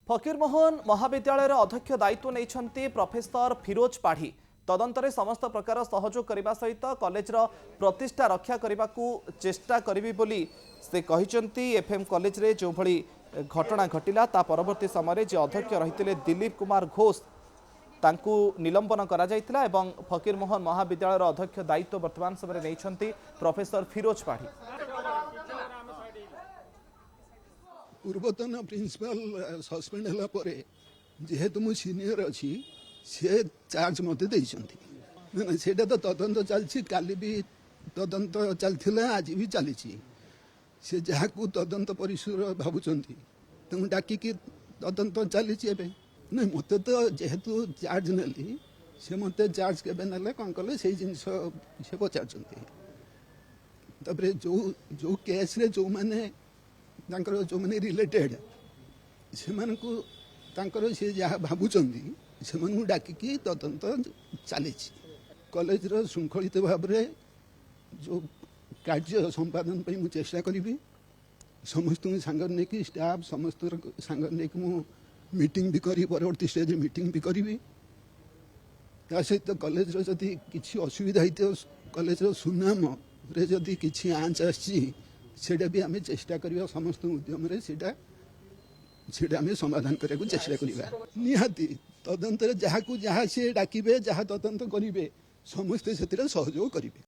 फकीरमोहन महाविद्यालय अध्यक्ष दायित्व नहीं प्रोफेसर फिरोज पाढ़ी तदंतरे समस्त प्रकार सहयोग करने सहित कॉलेज प्रतिष्ठा रक्षा करने को चेष्टा करी बोली से कहते एफएम कॉलेज रे जो भली घटना घटिला ता परवर्ती समय जे अध्यक्ष रही दिलीप कुमार घोष तांकु निलंबन करा जायतिला एवं फकीरमोहन महाविद्यालय अध्यक्ष दायित्व वर्तमान समय नहीं प्रोफेसर फिरोज पाढ़ी। पूर्वतन प्रिंसिपल सस्पेंड होला परे जेहेतु मु सीनियर अच्छी से चार्ज मत देइछंती सेटा तो तदंत चलछि काली भी तदंत चलथिला आज भी चली से जहाँ को तदंत परिसर भावुंट तुम डाक तदंत चली नहीं मत तो जेहेतु चार्ज नेली से मत चार्ज के कौन कले से जिन से पचार जो जो केस रे जो माने जो मैंने रिलेटेड से जहाँ भावुं से डाकिकी तदंत चली कॉलेज श्रृंखलित भाव में जो कार्य संपादन पर मुझे चेष्टा करी समस्त सांग नहीं स्टाफ समस्त सांग नहीं मीटिंग भी करी परवर्ती स्टेज मीटिंग भी करी सहित कॉलेज जदि किसी असुविधा होती कॉलेज सुनाम रे जदि किसी आँच आटा भी आम चेष्टा करवा समस्त उद्यम समाधान करने को चेष्टा करवा निहाती तदंतर जहाँ को जहाँ सी डाकिबे जहाँ तदंत करेंगे समस्ते से सहयोग करेंगे।